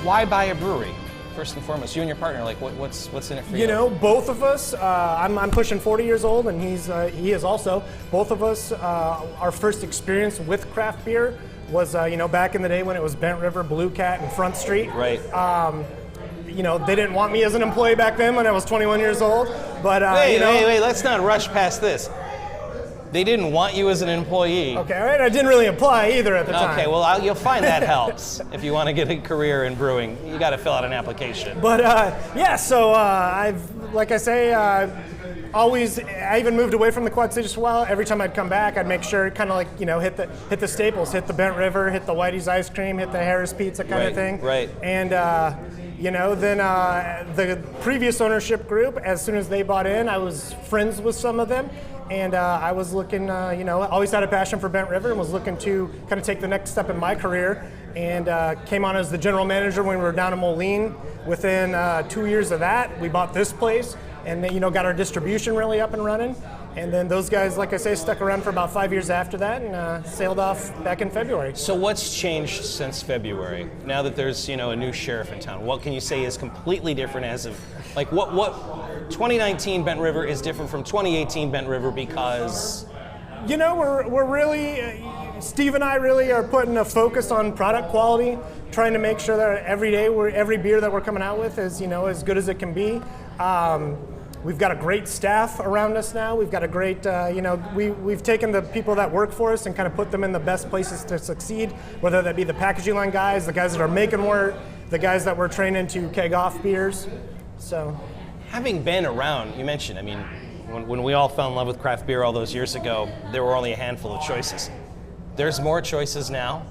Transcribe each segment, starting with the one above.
why buy a brewery? First and foremost, you and your partner, like what's in it for you? You know, both of us, I'm pushing 40 years old and he is also. Both of us, our first experience with craft beer was, back in the day when it was Bent River, Blue Cat, and Front Street. Right. They didn't want me as an employee back then when I was 21 years old. But wait, let's not rush past this. They didn't want you as an employee. Okay, all right. I didn't really apply either at the time. Okay, well, you'll find that helps. If you want to get a career in brewing, you got to fill out an application. But so I've, like I say, I even moved away from the Quad Cities for a while. Every time I'd come back, I'd make sure, kind of like, hit the staples, hit the Bent River, hit the Whitey's Ice Cream, hit the Harris Pizza kind of thing. Right. And then the previous ownership group, as soon as they bought in, I was friends with some of them. And I was looking, always had a passion for Bent River and was looking to kind of take the next step in my career, and came on as the general manager when we were down in Moline. Within 2 years of that, we bought this place and got our distribution really up and running. And then those guys, like I say, stuck around for about 5 years after that and sailed off back in February. So what's changed since February? Now that there's, a new sheriff in town, what can you say is completely different as of, like, what 2019 Bent River is different from 2018 Bent River because? We're really, Steve and I really are putting a focus on product quality, trying to make sure that every day, every beer that we're coming out with is, as good as it can be. We've got a great staff around us now. We've got a great, we've taken the people that work for us and kind of put them in the best places to succeed, whether that be the packaging line guys, the guys that are making wort, the guys that we're training to keg off beers. So, having been around, you mentioned, when we all fell in love with craft beer all those years ago, there were only a handful of choices. There's more choices now.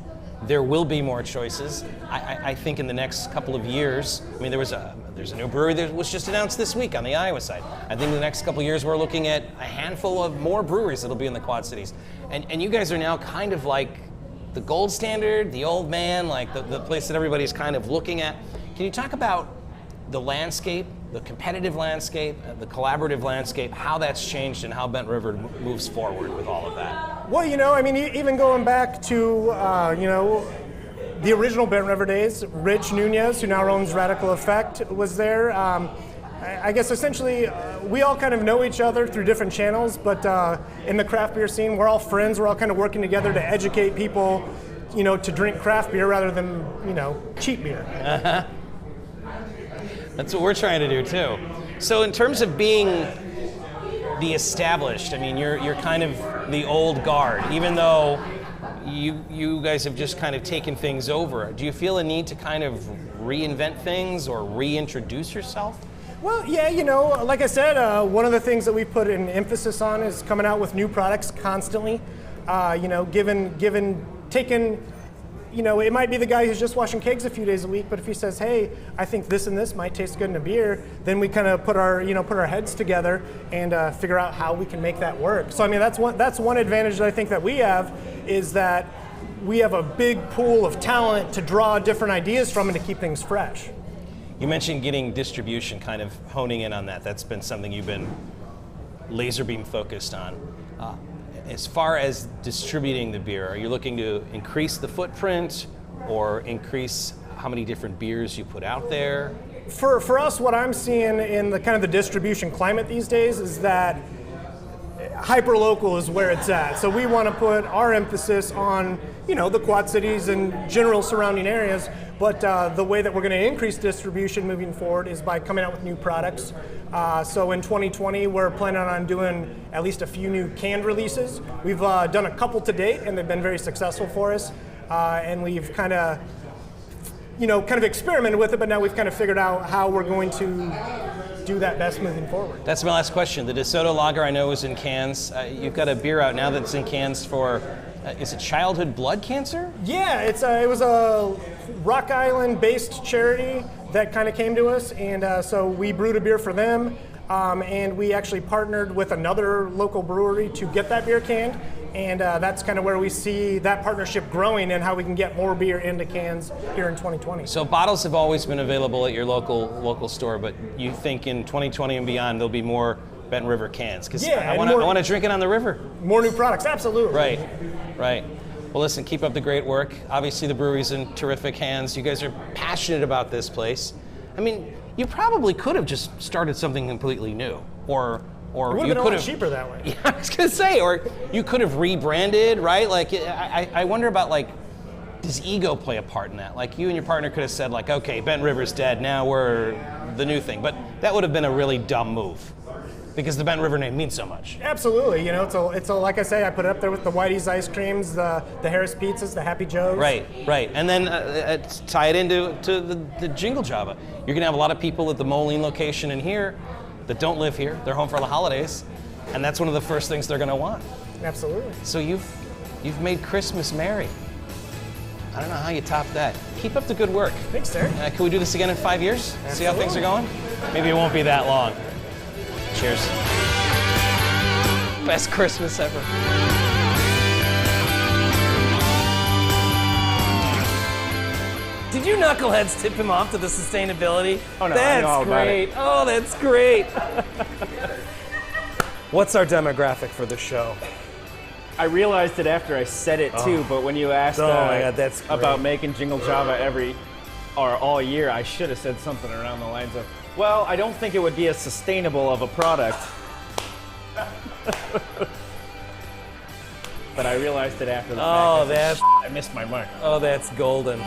There will be more choices. I think in the next couple of years, there's a new brewery that was just announced this week on the Iowa side. I think in the next couple of years, we're looking at a handful of more breweries that'll be in the Quad Cities. And you guys are now kind of like the gold standard, the old man, like the place that everybody's kind of looking at. Can you talk about the landscape, the competitive landscape, the collaborative landscape, how that's changed and how Bent River moves forward with all of that? Well, even going back to, the original Bent River days, Rich Nunez, who now owns Radical Effect, was there. I guess essentially we all kind of know each other through different channels, but in the craft beer scene, we're all friends. We're all kind of working together to educate people, to drink craft beer rather than, cheap beer. That's what we're trying to do too. So in terms of being the established, you're kind of the old guard, even though you guys have just kind of taken things over. Do you feel a need to kind of reinvent things or reintroduce yourself? Well, yeah, like I said, one of the things that we put an emphasis on is coming out with new products constantly. Taking, it might be the guy who's just washing kegs a few days a week, but if he says, hey, I think this and this might taste good in a beer, then we kind of put our heads together and figure out how we can make that work. So that's one advantage that I think that we have, is that we have a big pool of talent to draw different ideas from and to keep things fresh. You mentioned getting distribution, kind of honing in on that. That's been something you've been laser beam focused on. As far as distributing the beer, are you looking to increase the footprint or increase how many different beers you put out there? For us, what I'm seeing in the kind of the distribution climate these days is that hyperlocal is where it's at. So we want to put our emphasis on, the Quad Cities and general surrounding areas, but the way that we're going to increase distribution moving forward is by coming out with new products. So in 2020, we're planning on doing at least a few new canned releases. We've done a couple to date, and they've been very successful for us. And we've kind of experimented with it, but now we've kind of figured out how we're going to do that best moving forward. That's my last question. The DeSoto Lager I know is in cans. You've got a beer out now that's in cans for, is it childhood blood cancer? Yeah, it was a Rock Island-based charity that kind of came to us, and so we brewed a beer for them, and we actually partnered with another local brewery to get that beer canned, and that's kind of where we see that partnership growing and how we can get more beer into cans here in 2020. So bottles have always been available at your local store, but you think in 2020 and beyond there'll be more Bent River cans? Because I want to drink it on the river. More new products, absolutely. Right. Well, Well, listen, keep up the great work. Obviously, the brewery's in terrific hands. You guys are passionate about this place. I mean, you probably could have just started something completely new, or It would you have been a could lot cheaper that way. Yeah, I was gonna say, or you could have rebranded, right? Like, I wonder about, like, does ego play a part in that? Like, you and your partner could have said, like, okay, Bent River's dead, now we're the new thing. But that would have been a really dumb move, because the Bent River name means so much. Absolutely, you know, it's a like I say, I put it up there with the Whitey's ice creams, the Harris pizzas, the Happy Joes. Right. And then tie it into the Jingle Java. You're gonna have a lot of people at the Moline location in here that don't live here. They're home for the holidays, and that's one of the first things they're gonna want. Absolutely. So you've made Christmas merry. I don't know how you top that. Keep up the good work. Thanks, sir. Can we do this again in 5 years? Absolutely. See how things are going? Maybe it won't be that long. Cheers. Best Christmas ever. Did you knuckleheads tip him off to the sustainability? Oh, no, I know all That's about great. Oh, that's great. What's our demographic for the show? I realized it after I said it too, but when you asked Oh my God, that's great. about making Jingle Java all year, I should have said something around the lines of, well, I don't think it would be as sustainable of a product. But I realized it after the fact. That's I missed my mark. golden.